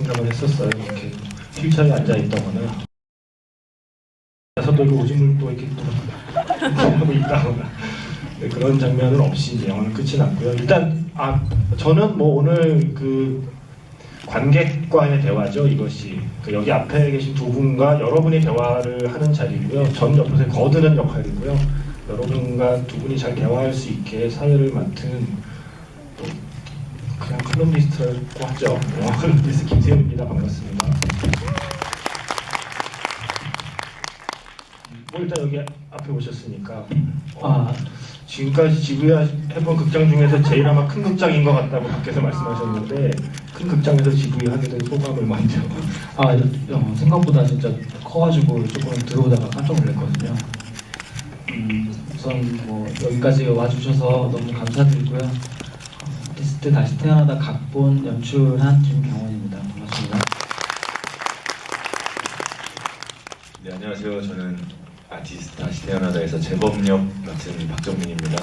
생각을 했었어요. 이렇게 휠체어에 앉아 있다거나 서도 오줌을 또 이렇게 또 하고 있다거나 그런 장면은 없이 이제 영화는 끝이 났고요. 일단 저는 뭐 오늘 그 관객과의 대화죠. 이것이 여기 앞에 계신 두 분과 여러분이 대화를 하는 자리고요. 전 옆에서 거드는 역할이고요. 여러분과 두 분이 잘 대화할 수 있게 사회를 맡은 또 그냥 칼럼니스트라고 하죠. 영화 칼럼니스트 김세윤입니다. 반갑습니다. 뭐 일단 여기 앞에 오셨으니까 지금까지 지구야 해본 극장 중에서 제일 아마 큰 극장인 것 같다고 밖에서 말씀하셨는데 큰 극장에서 지구야 하게 된 소감을 먼저. 생각보다 진짜 커가지고 조금 들어오다가 깜짝 놀랐거든요. 우선 뭐 여기까지 와주셔서 너무 감사드리고요. 아티스트 다시 태어나다 각본 연출한 김경원입니다. 반갑습니다. 네, 안녕하세요. 저는 아티스트 다시 태어나다에서 재범역 맡은 박정민입니다.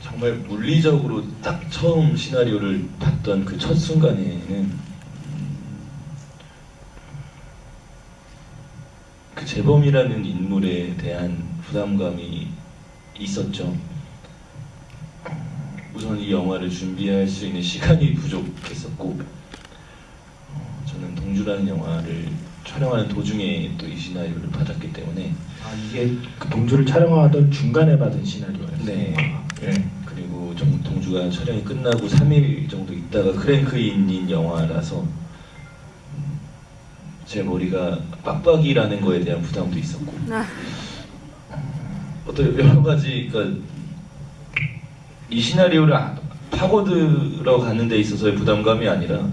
정말 물리적으로 딱 처음 시나리오를 봤던 그 첫 순간에는 그 재범이라는 인물에 대한 부담감이 있었죠. 우선 이 영화를 준비할 수 있는 시간이 부족했었고, 저는 동주라는 영화를 촬영하는 도중에 또 이 시나리오를 받았기 때문에 이게 그 동주를 촬영하던 중간에 받은 시나리오였어요. 네. 그리고 동주가 촬영이 끝나고 3일 정도 있다가 크랭크인인 영화라서 제 머리가 빡빡이라는 거에 대한 부담도 있었고 어떤 여러 가지, 그러니까 이 시나리오를 파고들어 가는 데 있어서의 부담감이 아니라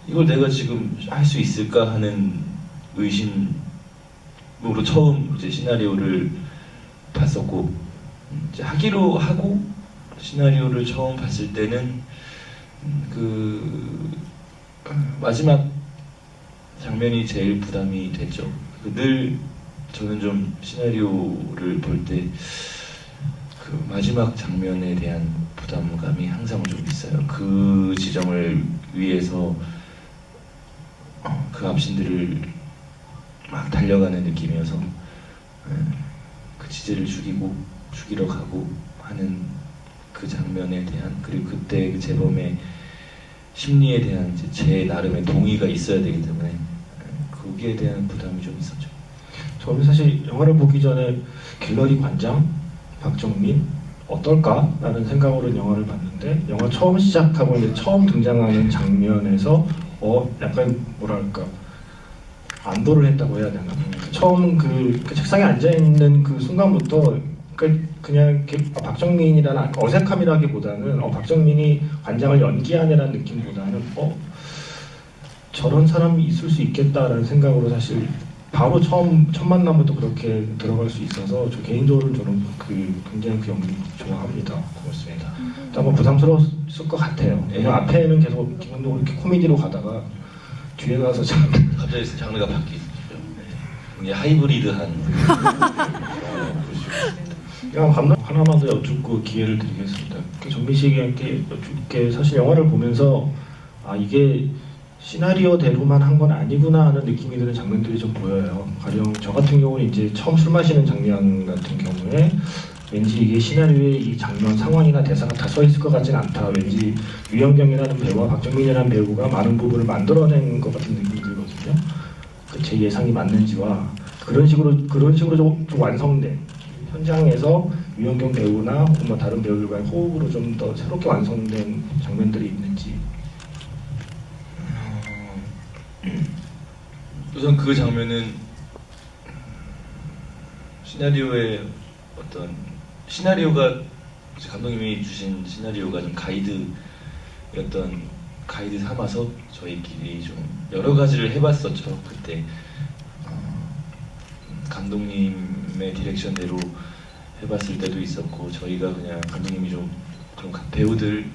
이걸 내가 지금 할 수 있을까 하는 의심으로 처음 이제 시나리오를 봤었고, 이제 하기로 하고 시나리오를 처음 봤을 때는 그 마지막 장면이 제일 부담이 됐죠. 늘 저는 좀 시나리오를 볼 때 그 마지막 장면에 대한 부담감이 항상 좀 있어요. 그 지점을 위해서 그 앞신들을 막 달려가는 느낌이어서 그 지제를 죽이러 가고 하는 그 장면에 대한, 그리고 그때 그 재범의 심리에 대한 이제 제 나름의 동의가 있어야 되기 때문에 거기에 대한 부담이 좀 있었죠. 저는 사실 영화를 보기 전에 갤러리 관장 박정민 어떨까라는 생각으로 영화를 봤는데, 영화 처음 시작하고 이제 처음 등장하는 장면에서 약간 뭐랄까 안도를 했다고 해야 되나. 처음 그 책상에 앉아 있는 그 순간부터 그냥 박정민이라는 어색함이라기보다는 박정민이 관장을 연기하느라는 느낌보다는 저런 사람이 있을 수 있겠다라는 생각으로 사실 바로 첫 만남부터 그렇게 들어갈 수 있어서 저 개인적으로 저는 굉장히 그 연기 좋아합니다. 고맙습니다. 아마 부담스러웠을 것 같아요. 왜냐면 앞에는 계속 기본적으로 이렇게 코미디로 가다가 뒤에 가서 갑자기 장르가 바뀌죠. 이게 하이브리드한. 감독 하나만 더 여쭙고 기회를 드리겠습니다. 전민 씨에게 여쭙게, 사실 영화를 보면서 이게 시나리오대로만 한 건 아니구나 하는 느낌이 드는 장면들이 좀 보여요. 가령 저 같은 경우는 이제 처음 술 마시는 장면 같은 경우에 왠지 이게 시나리오에 이 장면 상황이나 대사가 다 써 있을 것 같지는 않다. 왠지 유영경이라는 배우와 박정민이라는 배우가 많은 부분을 만들어낸 것 같은 느낌이 들거든요. 제 예상이 맞는지와 그런 식으로 좀 완성된, 현장에서 유영경 배우나 혹은 뭐 다른 배우들과의 호흡으로 좀 더 새롭게 완성된 장면들이 있는지. 우선 그 장면은 시나리오의 어떤 시나리오가, 감독님이 주신 시나리오가 좀 가이드 삼아서 저희끼리 좀 여러 가지를 해봤었죠. 그때 감독님의 디렉션대로 해봤을 때도 있었고, 저희가 그냥 감독님이 좀 그럼 배우들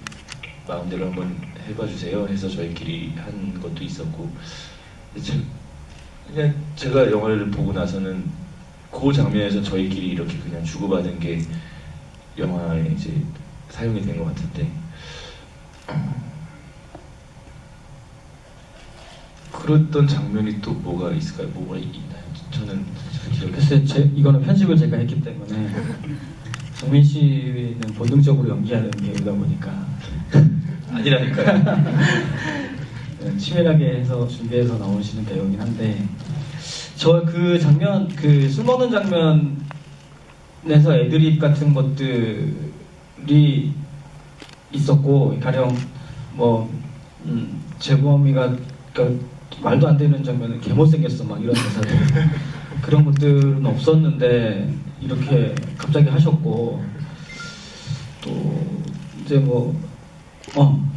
마음대로 한번 해봐주세요 해서 저희끼리 한 것도 있었고, 그냥 제가 영화를 보고 나서는 그 장면에서 저희끼리 이렇게 그냥 주고받은 게 영화의 이제 사용이 된 것 같은데 그랬던 장면이 또 뭐가 있을까요? 뭐가 있나요? 저는 잘 기억이 글쎄, 이거는 편집을 제가 했기 때문에 정민 씨는 본능적으로 연기하는 배우다 보니까 아니라니까요. 치밀하게 해서 준비해서 나오시는 배우긴 한데 저 그 장면, 그 술 먹는 장면에서 애드립 같은 것들이 있었고 가령 뭐 재범이가 그러니까 말도 안 되는 장면은 개 못생겼어 막 이런 대사들 그런 것들은 없었는데 이렇게 갑자기 하셨고 또 이제 뭐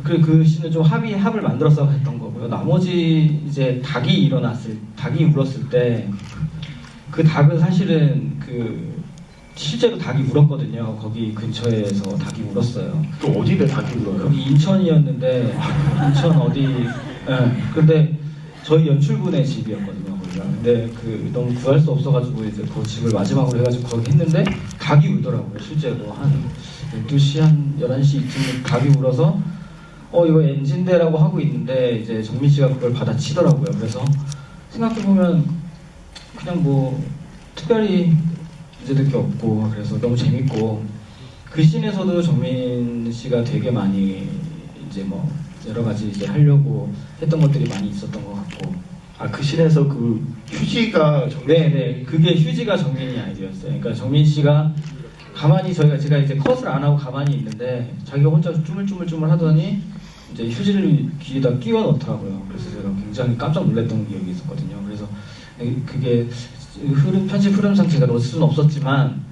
그 씬은 좀 합을 만들어서 했던 거고요. 나머지 이제 닭이 울었을 때 그 닭은 사실은 실제로 닭이 울었거든요. 거기 근처에서 닭이 울었어요. 또 어디에 닭이 울어요? 여기 인천이었는데 인천 어디 근데 저희 연출분의 집이었거든요 거기가. 근데 너무 구할 수 없어가지고 이제 그 집을 마지막으로 해가지고 거기 했는데 닭이 울더라고요. 실제로 한 12시 한 11시 이쯤에 닭이 울어서 이거 엔진대라고 하고 있는데 이제 정민 씨가 그걸 받아치더라고요. 그래서 생각해보면 그냥 뭐 특별히 문제될 게 없고 그래서 너무 재밌고 그 씬에서도 정민 씨가 되게 많이 이제 뭐 여러 가지 이제 하려고 했던 것들이 많이 있었던 것 같고 그 씬에서 그 휴지가 네네 그게 휴지가 정민이 아이디어였어요. 그러니까 정민 씨가 가만히 제가 이제 컷을 안 하고 가만히 있는데 자기가 혼자 쭈물쭈물 하더니 이제 휴지를 귀에다 끼워 넣더라고요. 그래서 제가 굉장히 깜짝 놀랐던 기억이 있었거든요. 그래서 그게 편집 흐름상 제가 넣을 수는 없었지만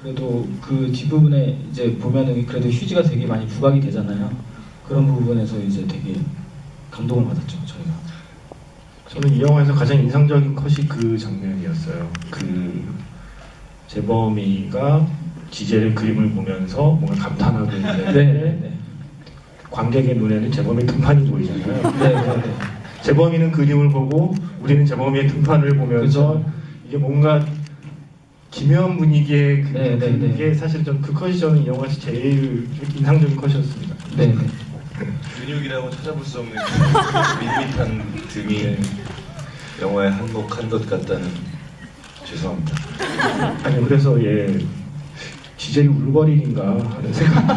그래도 그 뒷부분에 이제 보면은 그래도 휴지가 되게 많이 부각이 되잖아요. 그런 부분에서 이제 되게 감동을 받았죠 저희가. 저는 이 영화에서 가장 인상적인 컷이 그 장면이었어요. 재범이가 지젤의 그림을 보면서 뭔가 감탄하고 있는데 네. 관객의 눈에는 재범의 등판이 보이잖아요. 네. 재범이는 그림을 보고 우리는 재범이의 등판을 보면서 그렇죠. 이게 뭔가 기묘한 분위기의 네. 그게 사실 그 컷이 저는 이 영화에서 제일 인상적인 컷이었습니다. 네. 근육이라고 찾아볼 수 없는 밋밋한 등이 영화에 한몫한 것 같다는 죄송합니다. 아니 그래서 지젤이 울버린인가 하는 생각도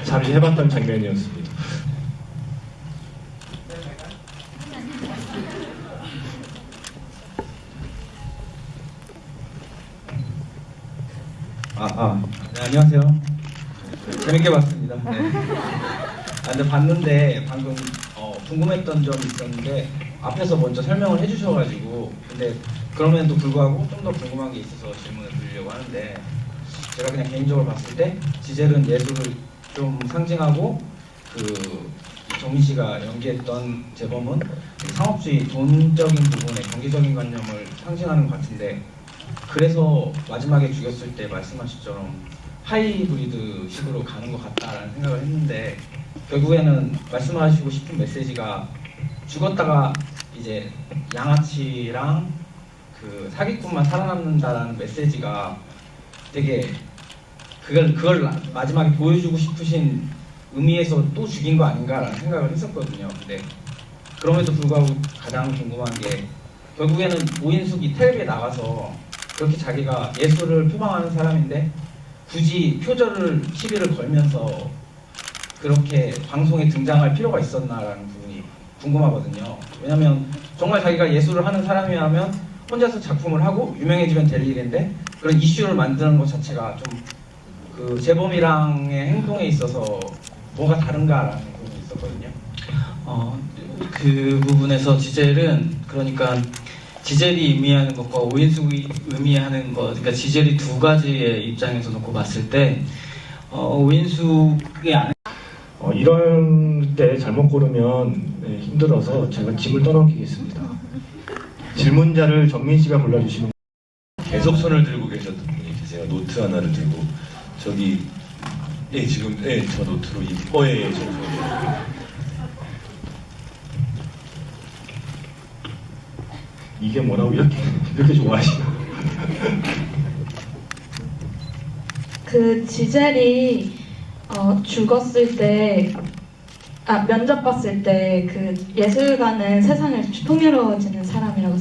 잠시 해봤던 장면이었습니다. 네, 안녕하세요. 재밌게 봤습니다. 네. 근데 봤는데 방금 궁금했던 점이 있었는데 앞에서 먼저 설명을 해주셔가지고 근데 그럼에도 불구하고 좀 더 궁금한 게 있어서 질문을 드리려고 하는데 제가 그냥 개인적으로 봤을 때 지젤은 예술을 좀 상징하고 정민 씨가 연기했던 재범은 상업주의 돈적인 부분에 경제적인 관념을 상징하는 것 같은데 그래서 마지막에 죽였을 때 말씀하셨처럼 하이브리드 식으로 가는 것 같다라는 생각을 했는데 결국에는 말씀하시고 싶은 메시지가 죽었다가 이제 양아치랑 사기꾼만 살아남는다라는 메시지가 되게 그걸 마지막에 보여주고 싶으신 의미에서 또 죽인 거 아닌가라는 생각을 했었거든요. 근데 그럼에도 불구하고 가장 궁금한 게 결국에는 오인숙이 텔레비에 나가서 그렇게 자기가 예술을 표방하는 사람인데 굳이 표절을 시비를 걸면서 그렇게 방송에 등장할 필요가 있었나라는 부분이 궁금하거든요. 왜냐면 정말 자기가 예술을 하는 사람이라면 혼자서 작품을 하고 유명해지면 될 일인데 그런 이슈를 만드는 것 자체가 좀 재범이랑의 행동에 있어서 뭐가 다른가라는 부분이 있었거든요. 그 부분에서 지젤은 그러니까 지젤이 의미하는 것과 오인숙이 의미하는 것, 그러니까 지젤이 두 가지의 입장에서 놓고 봤을 때 오인숙이 이런 때 잘못 고르면 힘들어서 제가 짐을 떠넘기겠습니다. 질문자를 정민 씨가 골라주시면. 계속 손을 들고 계셨던 분이 계세요. 노트 하나를 들고 저기 지금 저 노트로 이뻐의 저 이게 뭐라고 이렇게 좋아하시나? 그 지젤이 죽었을 때, 면접 봤을 때 그 예술가는 세상을 풍요로워지는 사람이라고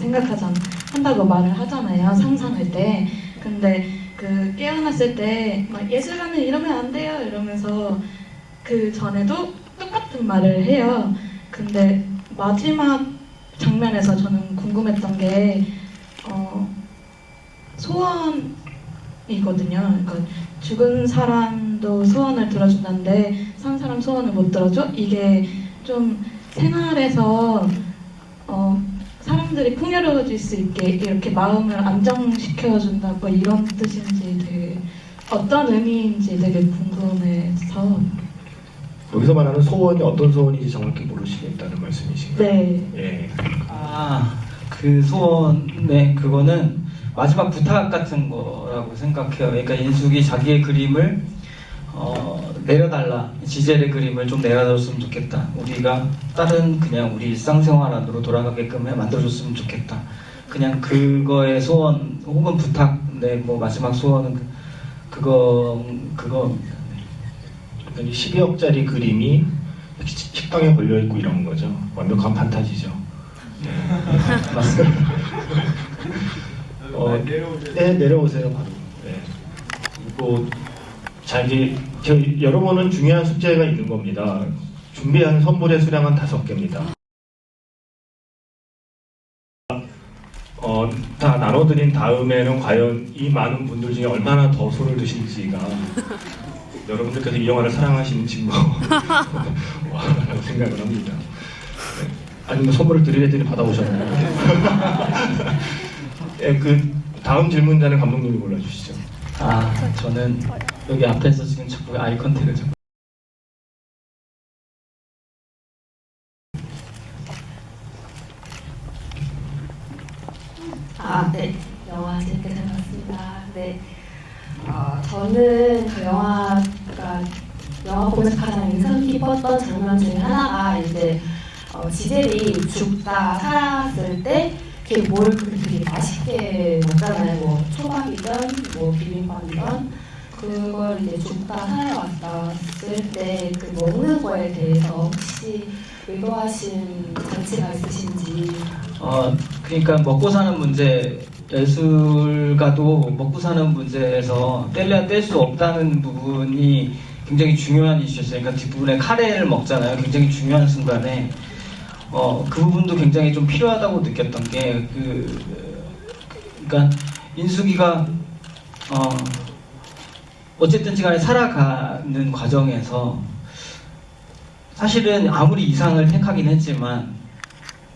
한다고 말을 하잖아요, 상상할 때. 근데 그 깨어났을 때 막 예술가는 이러면 안 돼요 이러면서 그 전에도 똑같은 말을 해요. 근데 마지막 장면에서 저는 궁금했던 게 소원이거든요. 그러니까 죽은 사람도 소원을 들어준다는데 산 사람 소원을 못 들어줘? 이게 좀 생활에서 사람들이 풍요로워질 수 있게 이렇게 마음을 안정시켜준다고 이런 뜻인지 되게 어떤 의미인지 되게 궁금해서. 여기서 말하는 소원이 어떤 소원인지 정확히 모르시겠다는 말씀이신가요? 네. 예. 그 소원의 그거는 마지막 부탁 같은 거라고 생각해요. 그러니까 인숙이 자기의 그림을 내려달라, 지젤의 그림을 좀 내려줬으면 좋겠다. 우리가 다른 그냥 우리 일상생활 안으로 돌아가게끔 만들어줬으면 좋겠다. 그냥 그거의 소원 혹은 부탁, 뭐 마지막 소원은 그거입니다. 그러니까 12억짜리 그림이 식당에 걸려 있고 이런 거죠. 완벽한 판타지죠. 맞습니다. 네, 내려오세요 바로. 네. 그리고 자 이제 여러분은 중요한 숙제가 있는 겁니다. 준비한 선물의 수량은 5개입니다. 다 나눠드린 다음에는 과연 이 많은 분들 중에 얼마나 더 손을 드실지가 여러분들께서 이 영화를 사랑하시는 증거라고 생각을 합니다. 네. 아니면 선물을 드릴 애들이 받아오셨나요? 네, 그 다음 질문자는 감독님이 골라주시죠. 저는 여기 앞에서 지금 자꾸 아이 컨택을 자꾸. 네. 영화 재밌게 잘 봤습니다. 네. 저는 그 영화 보면서 가장 인상 깊었던 장면 중에 하나가 이제 지젤이 죽다 살았을 때 이렇게 뭘 되게 맛있게 먹잖아요. 뭐 초밥이든 뭐 비빔밥이든 그걸 이제 죽다 살아왔을 때 그 먹는 거에 대해서 혹시 의도하신 장치가 있으신지. 그러니까 먹고 사는 문제, 예술가도 먹고 사는 문제에서 뗄래야 뗄 수 없다는 부분이 굉장히 중요한 이슈였어요. 그러니까 뒷부분에 카레를 먹잖아요. 굉장히 중요한 순간에 그 부분도 굉장히 좀 필요하다고 느꼈던 게 그러니까 인숙이가 어쨌든지 간에 살아가는 과정에서 사실은 아무리 이상을 택하긴 했지만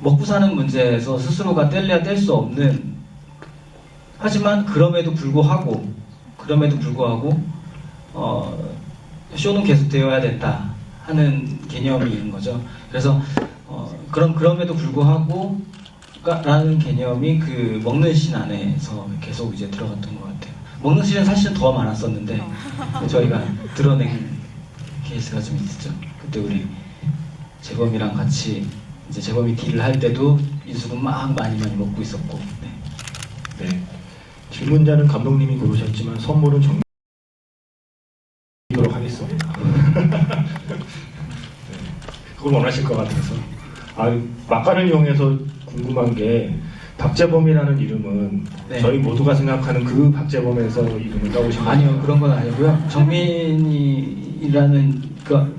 먹고 사는 문제에서 스스로가 뗄래야 뗄 수 없는, 하지만 그럼에도 불구하고 쇼는 계속 되어야 된다 하는 개념이 있는 거죠. 그래서 그럼에도 불구하고 라는 개념이 그 먹는 씬 안에서 계속 이제 들어갔던 것 같아요. 먹는 씬은 사실은 더 많았었는데 저희가 드러낸 케이스가 좀 있었죠. 그때 우리 재범이랑 같이 이제 재범이 딜을 할 때도 인숙은 막 많이 먹고 있었고. 네. 질문자는 감독님이 고르셨지만 선물은 정리하도록 하겠습니다. 네. 그걸 원하실 것 같아서. 막간을 이용해서 궁금한 게 박재범이라는 이름은 네. 저희 모두가 생각하는 그 박재범에서 이름을 따오신 거예요? 아니요, 그런 건 아니고요. 정민이라는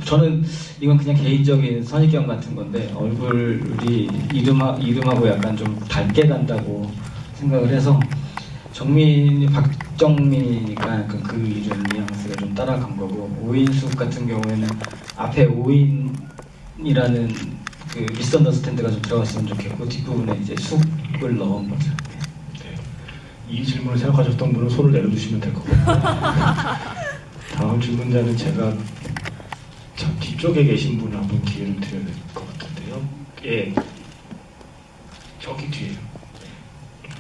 저는 이건 그냥 개인적인 선입견 같은 건데 얼굴이 이름하고 약간 좀 닮게 간다고 생각을 해서 박정민이니까 약간 그 이름 뉘앙스가 좀 따라간 거고, 오인숙 같은 경우에는 앞에 오인이라는 그 미스언더스탠드가 좀 들어갔으면 좋겠고 뒷부분에 이제 숙을 넣은 거죠. 네. 이 질문을 생각하셨던 분은 손을 내려주시면 될 것 같아요. 다음 질문자는 제가 저 뒤쪽에 계신 분을 한번 기회를 드려야 될 것 같은데요. 예, 저기 뒤에요.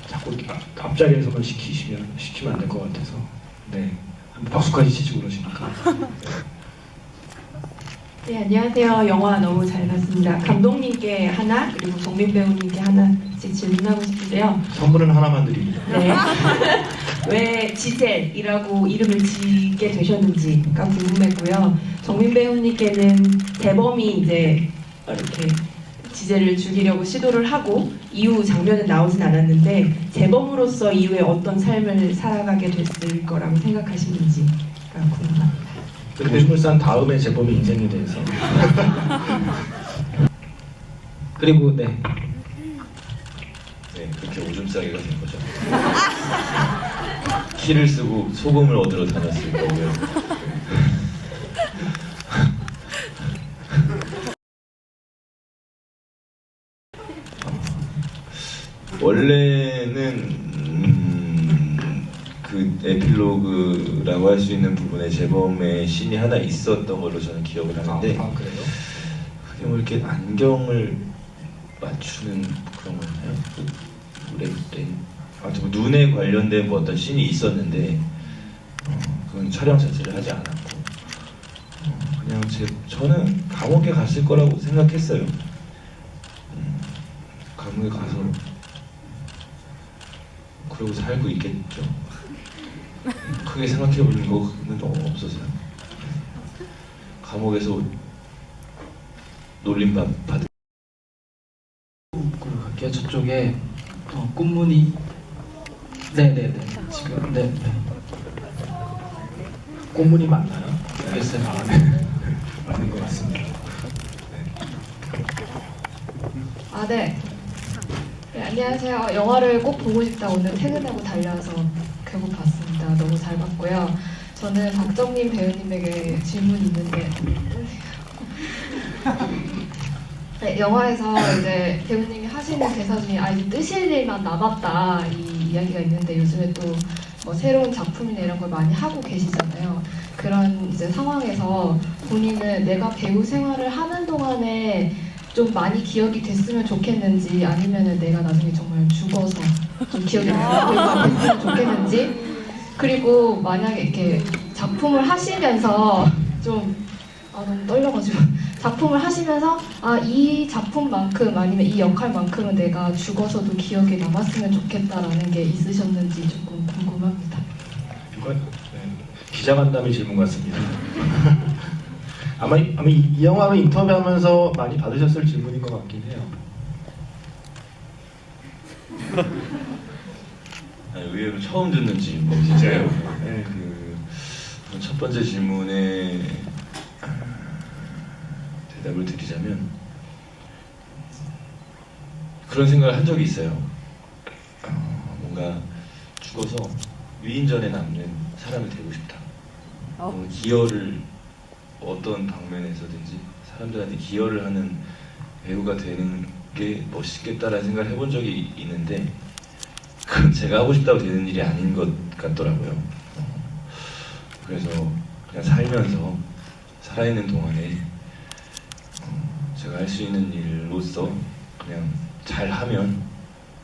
자꾸 이렇게 앞자리에서만 시키면 안 될 것 같아서. 네, 박수까지 치시고 그러시니까. 네, 안녕하세요. 영화 너무 잘 봤습니다. 감독님께 하나, 그리고 정민 배우님께 하나씩 질문하고 싶은데요. 선물은 하나만 드립니다. 네. 왜 지젤이라고 이름을 짓게 되셨는지가 궁금했고요. 정민 배우님께는 대범이 이제 이렇게 지젤을 죽이려고 시도를 하고 이후 장면은 나오진 않았는데 재범으로서 이후에 어떤 삶을 살아가게 됐을 거라고 생각하시는지가 궁금합니다. 그 오줌을 싼 다음에 재범의 인생에 대해서. 그리고 네. 네, 그렇게 오줌 싸게가 된 거죠. 키를 쓰고 소금을 얻으러 다녔을 거고요. 원래는 그 에필로그라고 할 수 있는 부분에 재범의 씬이 하나 있었던 걸로 저는 기억을 하는데 그래요? 그게 뭐 이렇게 안경을 맞추는 그런 거였나요? 아무튼 뭐 눈에 관련된 뭐 어떤 씬이 있었는데 그건 촬영 자체를 하지 않았고 그냥 저는 감옥에 갔을 거라고 생각했어요. 감옥에 가서 그러고 살고 있겠죠. 크게 생각해보는 거는 너무 없어서요. 감옥에서 놀림받 그리고 갈게요. 저쪽에 꽃무늬. 네네네. 지금 네. 꽃무늬 맞나요? 알겠어요. 맞는 것 같습니다. 아, 네. 네, 안녕하세요. 영화를 꼭 보고 싶다 오늘 퇴근하고 달려와서 결국 봤습니다. 너무 잘 봤고요. 저는 박정민 배우님에게 질문이 있는데 네, 영화에서 이제 배우님이 하시는 대사 중에 이제 뜨실 일만 남았다 이 이야기가 있는데 요즘에 또 뭐 새로운 작품이나 이런 걸 많이 하고 계시잖아요. 그런 이제 상황에서 본인은 내가 배우 생활을 하는 동안에 좀 많이 기억이 됐으면 좋겠는지 아니면은 내가 나중에 정말 죽어서 좀 기억이 남는 배우가 됐으면 좋겠는지 그리고 만약에 이렇게 작품을 하시면서 좀 너무 떨려가지고 작품을 하시면서 이 작품만큼 아니면 이 역할만큼은 내가 죽어서도 기억에 남았으면 좋겠다라는 게 있으셨는지 조금 궁금합니다. 이건 기자간담회 질문 같습니다. 아마 이 영화로 인터뷰하면서 많이 받으셨을 질문인 것 같긴 해요. 의외로 처음 듣는 질문 진짜요? 네. 첫 번째 질문에 대답을 드리자면 그런 생각을 한 적이 있어요. 뭔가 죽어서 위인전에 남는 사람이 되고 싶다. 기여를 어떤 방면에서든지 사람들한테 기여를 하는 배우가 되는 게 멋있겠다라는 생각을 해본 적이 있는데 그건 제가 하고 싶다고 되는 일이 아닌 것 같더라고요. 그래서 그냥 살면서 살아있는 동안에 제가 할 수 있는 일로서 그냥 잘하면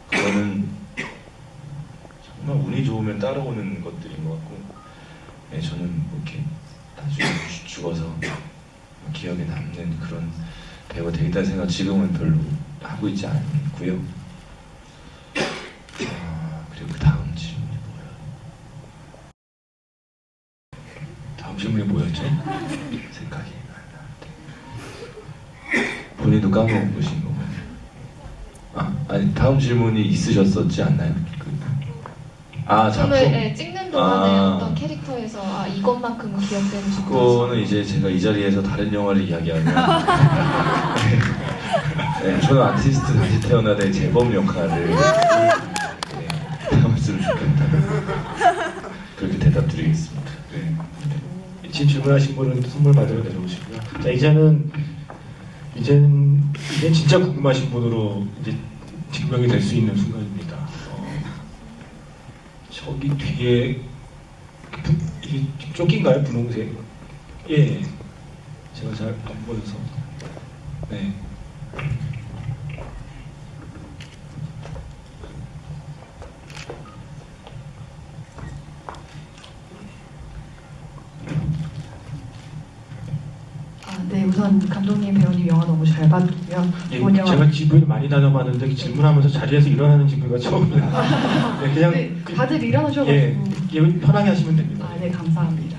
그거는 정말 운이 좋으면 따라오는 것들인 것 같고 저는 뭐 이렇게 나중에 죽어서 기억에 남는 그런 배우가 되겠다는 생각 지금은 별로 하고 있지 않고요. 그리고 그 다음 질문이 뭐예요? 다음 질문이 뭐였죠? 생각이 본인도 까먹으신 거군요. 아니 다음 질문이 있으셨었지 않나요? 작품. 네, 찍는 동안에 어떤 캐릭터에서 이것만큼은 기억되고 싶어서 그거는 이제 제가 이 자리에서 다른 영화를 이야기하면 네, 저는 아티스트 다시 태어나의 재범 역할을 담았으면 좋겠다. 그렇게 대답드리겠습니다. 지금 질문하신 분은 선물 받으러 내려오시고요. 자, 이제는 진짜 궁금하신 분으로 이제 증명이 될 수 있는 순간입니다. 저기 뒤에 이게 조끼인가요? 분홍색? 예, 제가 잘 안 보여서. 네. 네, 우선 감독님, 배우님 영화 너무 잘 봤고요. 예, 좋은 영화. 제가 GV를 많이 다녀봤는데 질문하면서 자리에서 일어나는 GV가 처음이에요. 네, 그냥 네, 다들 일어나셔가지고. 예, 편하게 하시면 됩니다. 네, 감사합니다.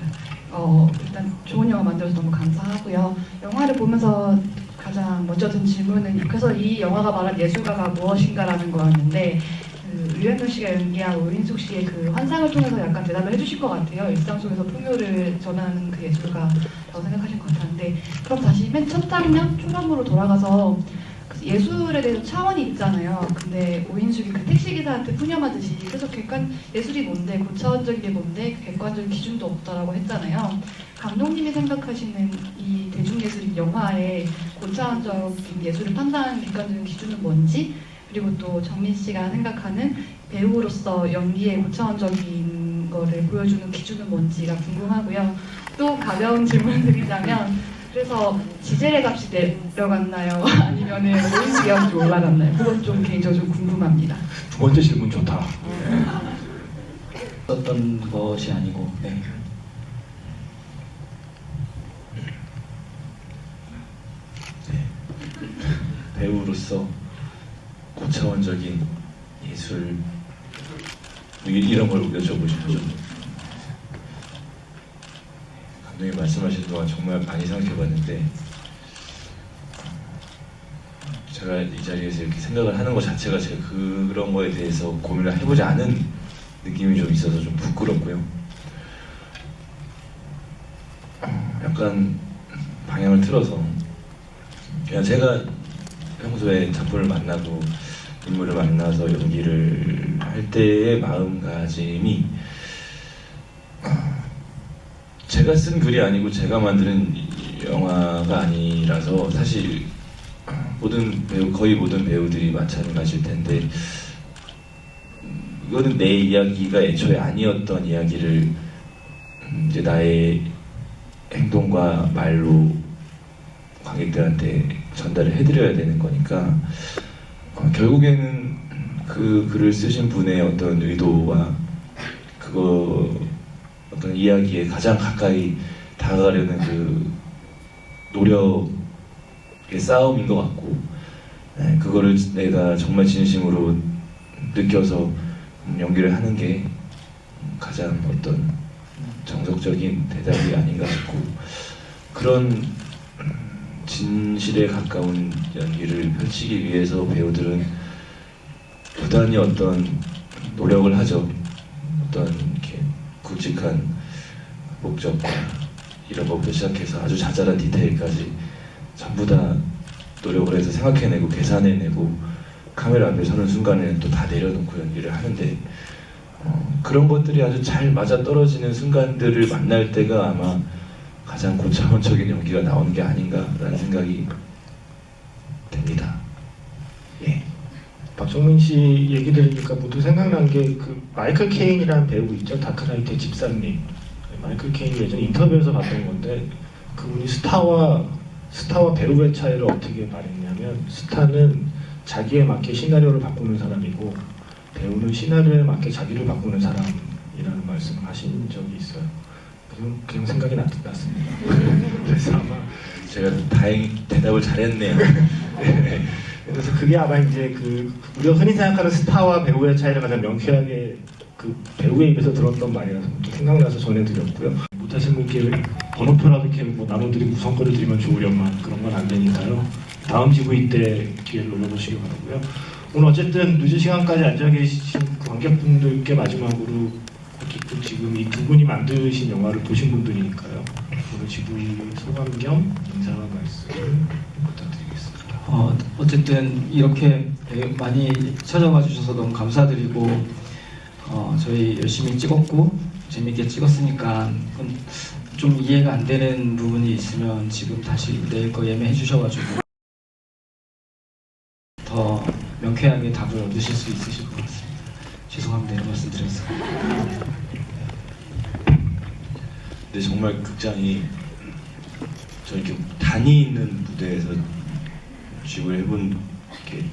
일단 좋은 영화 만들어서 너무 감사하고요. 영화를 보면서 가장 먼저 든 질문은 그래서 이 영화가 말한 예술가가 무엇인가라는 거였는데 류현명 씨가 연기한 오인숙 씨의 그 환상을 통해서 약간 대답을 해주실 것 같아요. 일상 속에서 풍요를 전하는 그 예술가라고 생각하신 것 같았는데 그럼 다시 맨 첫 장면 초반으로 돌아가서 예술에 대해서 차원이 있잖아요. 근데 오인숙이 그 택시기사한테 푸념하듯이 그래서 예술이 뭔데, 고차원적인 게 뭔데, 객관적인 기준도 없다라고 했잖아요. 감독님이 생각하시는 이 대중예술인 영화의 고차원적인 예술을 판단하는 객관적인 기준은 뭔지, 그리고 또 정민 씨가 생각하는 배우로서 연기의 고차원적인 거를 보여주는 기준은 뭔지가 궁금하고요. 또 가벼운 질문을 드리자면 그래서 지젤의 값이 내려갔나요? 아니면 오인숙의 값이 올라갔나요? 그건 좀 개인적으로 좀 궁금합니다. 두 번째 질문 좋다. 썼던 것이 아니고 네. 배우로서 고차원적인 예술 이런 걸 여쭤보시죠. 감독님 말씀하시는 동안 정말 많이 생각해봤는데 제가 이 자리에서 이렇게 생각을 하는 것 자체가 제가 그런 거에 대해서 고민을 해보지 않은 느낌이 좀 있어서 좀 부끄럽고요. 약간 방향을 틀어서 그냥 제가 평소에 작품을 만나고 인물을 만나서 연기를 할 때의 마음가짐이 제가 쓴 글이 아니고 제가 만드는 영화가 아니라서 사실 거의 모든 배우들이 마찬가지일 텐데 이거는 내 이야기가 애초에 아니었던 이야기를 이제 나의 행동과 말로 관객들한테 전달을 해드려야 되는 거니까 결국에는 그 글을 쓰신 분의 어떤 의도와 어떤 이야기에 가장 가까이 다가가려는 그 노력의 싸움인 것 같고 그거를 내가 정말 진심으로 느껴서 연기를 하는 게 가장 어떤 정석적인 대답이 아닌가 싶고 그런 진실에 가까운 연기를 펼치기 위해서 배우들은 부단히 어떤 노력을 하죠. 어떤 이렇게 굵직한 목적과 이런 것부터 시작해서 아주 자잘한 디테일까지 전부 다 노력을 해서 생각해내고 계산해내고 카메라 앞에 서는 순간에는 또 다 내려놓고 연기를 하는데 그런 것들이 아주 잘 맞아떨어지는 순간들을 만날 때가 아마 가장 고차원적인 연기가 나오는 게 아닌가라는 생각이 됩니다. 예. 박정민 씨 얘기 들으니까 모두 생각난 게 그 마이클 케인이라는 배우 있죠? 다크나이트의 집사님. 마이클 케인이 예전에 인터뷰에서 봤던 건데 그분이 스타와 배우의 차이를 어떻게 말했냐면 스타는 자기에 맞게 시나리오를 바꾸는 사람이고 배우는 시나리오에 맞게 자기를 바꾸는 사람이라는 말씀을 하신 적이 있어요. 그런 생각이 났습니다. 그래서 아마 제가 다행히 대답을 잘했네요. 그래서 그게 아마 이제 우리가 흔히 생각하는 스타와 배우의 차이를 가장 명쾌하게 그 배우의 입에서 들었던 말이라서 생각나서 전해드렸고요. 못하신 분께 번호표라도 이렇게 나무들이 우선거리 드리면 좋으련만 그런 건 안 되니까요. 다음 GV 때 기회를 노려보시기 바라고요. 오늘 어쨌든 늦은 시간까지 앉아 계신 관객분들께 마지막으로 어쨌든 지금 이 두 분이 만드신 영화를 보신 분들이니까요. 오늘 GV 소감 겸 인사 말씀 부탁드리겠습니다. 어쨌든 이렇게 많이 찾아와 주셔서 너무 감사드리고 저희 열심히 찍었고 재밌게 찍었으니까 좀 이해가 안 되는 부분이 있으면 지금 다시 내일 거 예매해 주셔가지고 더 명쾌하게 답을 얻으실 수 있으실 것 같습니다. 죄송합니다. 이런 말씀 드렸어요. 근데 정말 극장이 저 이렇게 단위 있는 무대에서 집을 해본 게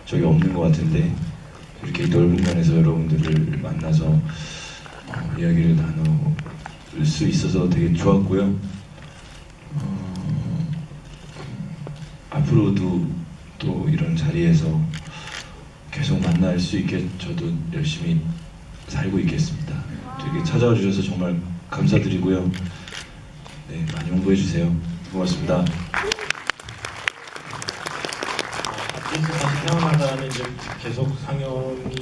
적이 없는 것 같은데 이렇게 넓은 면에서 여러분들을 만나서 이야기를 나눌 수 있어서 되게 좋았고요. 앞으로도 또 이런 자리에서 계속 만날 수 있게 저도 열심히 살고 있겠습니다. 되게 찾아와 주셔서 정말 감사드리고요. 네, 많이 홍보해 주세요. 고맙습니다. 아티스트 다시 태어나다는 이제 계속 상영이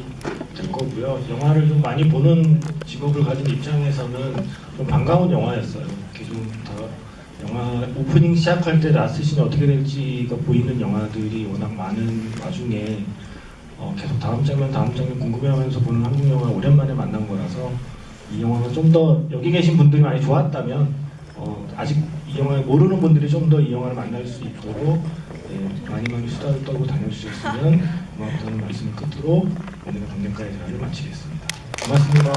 될 거고요. 영화를 좀 많이 보는 직업을 가진 입장에서는 좀 반가운 영화였어요. 이렇게 좀 더 영화 오프닝 시작할 때 라스트씬이 어떻게 될지가 보이는 영화들이 워낙 많은 와중에 계속 다음 장면 궁금해하면서 보는 한국 영화 오랜만에 만난 거라서 이 영화가 좀 더 여기 계신 분들이 많이 좋았다면 아직 이 영화를 모르는 분들이 좀 더 이 영화를 만날 수 있도록 많이 수다를 떨고 다녀주셨으면 고맙다는 말씀을 끝으로 오늘의 관객과의 대화를 마치겠습니다. 고맙습니다.